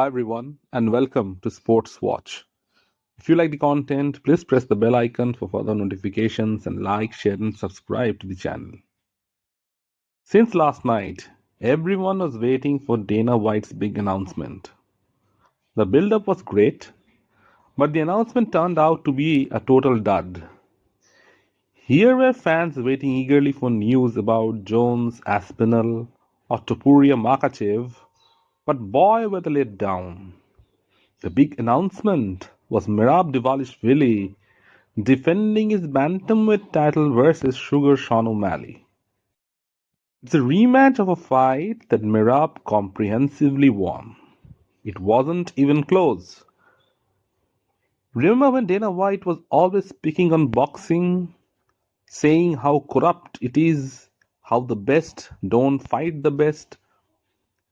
Hi everyone and welcome to Sports Watch. If you like the content, please press the bell icon for further notifications and like, share and subscribe to the channel. Since last night, everyone was waiting for Dana White's big announcement. The build-up was great, but the announcement turned out to be a total dud. Here were fans waiting eagerly for news about Jones, Aspinall or Topuria Makachev, but boy were they let down. The big announcement was Merab Dvalishvili defending his Bantamweight title versus Sugar Sean O'Malley. It's a rematch of a fight that Merab comprehensively won. It wasn't even close. Remember when Dana White was always picking on boxing, saying how corrupt it is, how the best don't fight the best,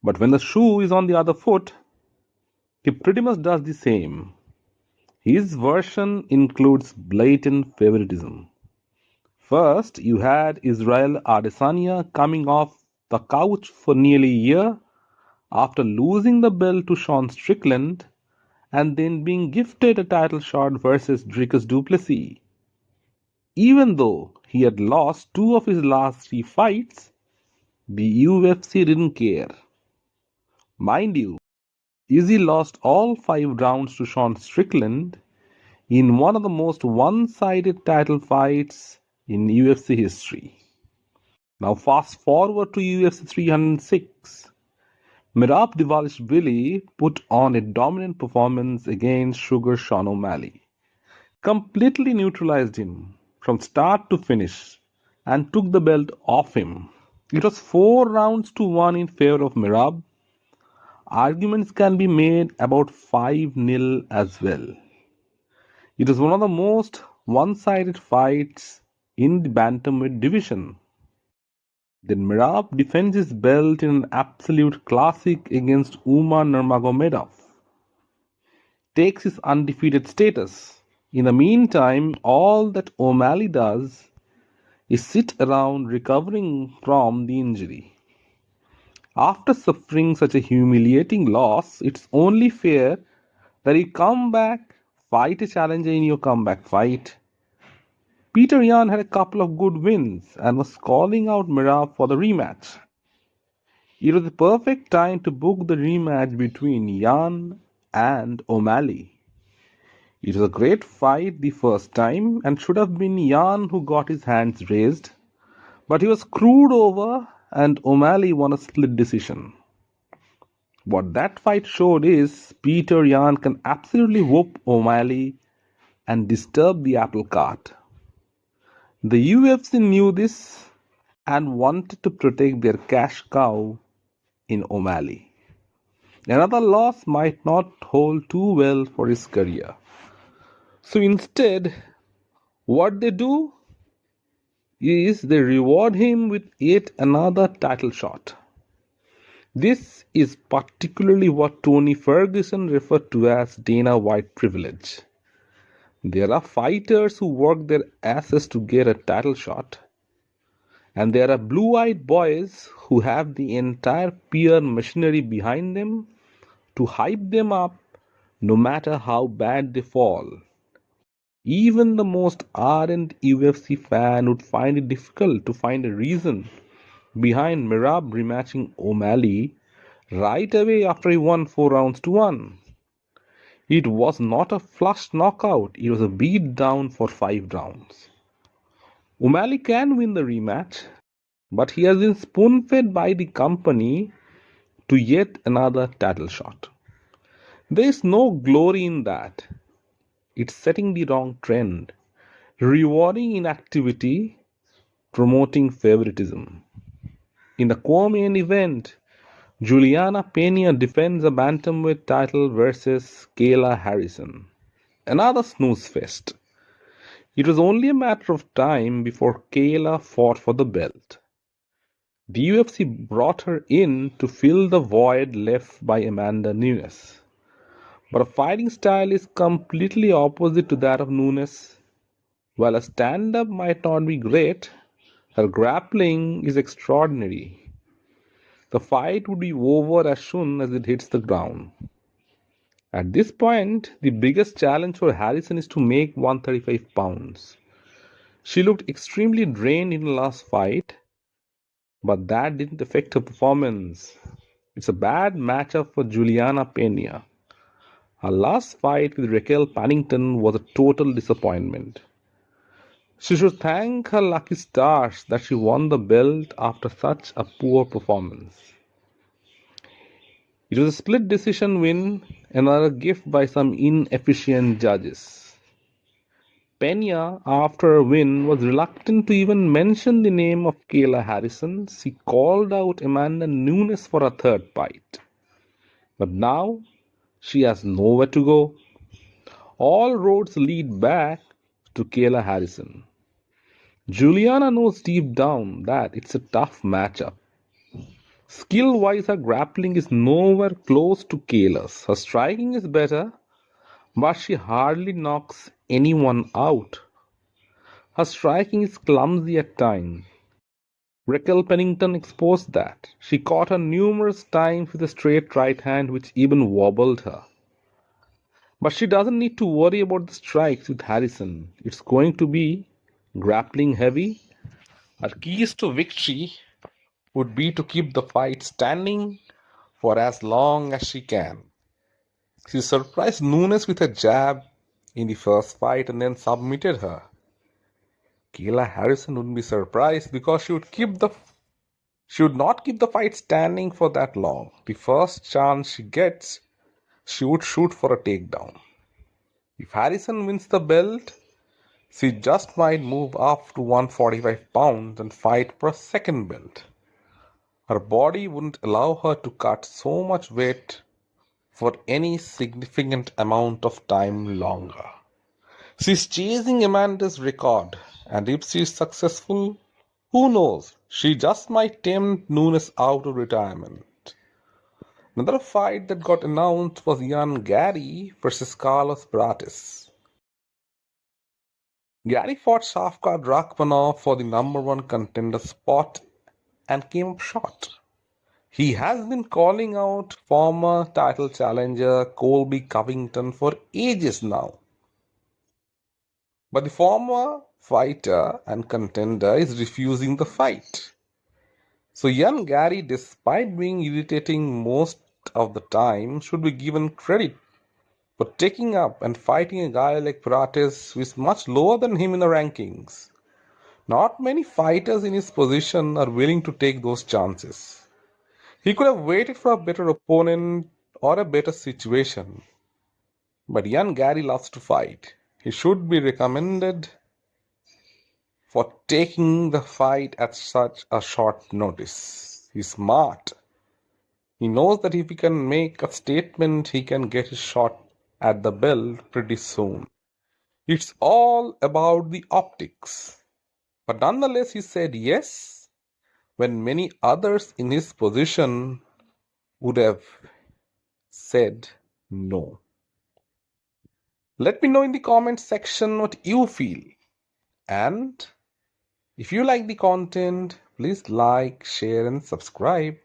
but when the shoe is on the other foot, he pretty much does the same. His version includes blatant favoritism. First, you had Israel Adesanya coming off the couch for nearly a year after losing the belt to Sean Strickland and then being gifted a title shot versus Dricus du Plessis. Even though he had lost two of his last three fights, the UFC didn't care. Mind you, Izzy lost all 5 rounds to Sean Strickland in one of the most one-sided title fights in UFC history. Now fast forward to UFC 306. Merab Dvalishvili put on a dominant performance against Sugar Sean O'Malley, completely neutralized him from start to finish and took the belt off him. It was 4 rounds to 1 in favor of Merab. Arguments can be made about 5-0 as well. It was one of the most one-sided fights in the bantamweight division. Then Merab defends his belt in an absolute classic against Umar Nurmagomedov, takes his undefeated status. In the meantime, all that O'Malley does is sit around recovering from the injury. After suffering such a humiliating loss, it's only fair that you come back, fight a challenger in your comeback fight. Peter Yan had a couple of good wins and was calling out Merab for the rematch. It was the perfect time to book the rematch between Yan and O'Malley. It was a great fight the first time and should have been Yan who got his hands raised, but he was screwed over and O'Malley won a split decision. What that fight showed is Peter Yan can absolutely whoop O'Malley and disturb the apple cart. The UFC knew this and wanted to protect their cash cow in O'Malley. Another loss might not hold too well for his career. So instead, what they do is they reward him with yet another title shot. This is particularly what Tony Ferguson referred to as Dana White privilege. There are fighters who work their asses to get a title shot, and there are blue-eyed boys who have the entire PR machinery behind them to hype them up no matter how bad they fall. Even the most ardent UFC fan would find it difficult to find a reason behind Merab rematching O'Malley right away after he won 4 rounds to 1. It was not a flush knockout, it was a beat down for 5 rounds. O'Malley can win the rematch, but he has been spoon-fed by the company to yet another title shot. There is no glory in that. It's setting the wrong trend, rewarding inactivity, promoting favoritism. In the co-main event, Juliana Pena defends a bantamweight title versus Kayla Harrison. Another snooze fest. It was only a matter of time before Kayla fought for the belt. The UFC brought her in to fill the void left by Amanda Nunes. But her fighting style is completely opposite to that of Nunes. While her stand-up might not be great, her grappling is extraordinary. The fight would be over as soon as it hits the ground. At this point, the biggest challenge for Harrison is to make 135 pounds. She looked extremely drained in the last fight, but that didn't affect her performance. It's a bad matchup for Juliana Pena. Her last fight with Raquel Pennington was a total disappointment. She should thank her lucky stars that she won the belt after such a poor performance. It was a split decision win, another gift by some inefficient judges. Pena, after her win, was reluctant to even mention the name of Kayla Harrison. She called out Amanda Nunes for a third fight. But now she has nowhere to go. All roads lead back to Kayla Harrison. Juliana knows deep down that it's a tough matchup. Skill wise, her grappling is nowhere close to Kayla's. Her striking is better, but she hardly knocks anyone out. Her striking is clumsy at times. Raquel Pennington exposed that. She caught her numerous times with a straight right hand which even wobbled her. But she doesn't need to worry about the strikes with Harrison. It's going to be grappling heavy. Her keys to victory would be to keep the fight standing for as long as she can. She surprised Nunes with a jab in the first fight and then submitted her. Kayla Harrison wouldn't be surprised because she would not keep the fight standing for that long. The first chance she gets, she would shoot for a takedown. If Harrison wins the belt, she just might move up to 145 pounds and fight for a second belt. Her body wouldn't allow her to cut so much weight for any significant amount of time longer. She's chasing Amanda's record, and if she's successful, who knows? She just might tempt Nunes out of retirement. Another fight that got announced was Ian Gary versus Carlos Prates. Gary fought Shavkat Rakhmonov for the number one contender spot and came up short. He has been calling out former title challenger Colby Covington for ages now. But the former fighter and contender is refusing the fight. So young Gary, despite being irritating most of the time, should be given credit for taking up and fighting a guy like Prates who is much lower than him in the rankings. Not many fighters in his position are willing to take those chances. He could have waited for a better opponent or a better situation. But young Gary loves to fight. He should be recommended for taking the fight at such a short notice. He's smart. He knows that if he can make a statement, he can get his shot at the belt pretty soon. It's all about the optics. But nonetheless, he said yes when many others in his position would have said no. Let me know in the comment section what you feel. And if you like the content, please like, share, and subscribe.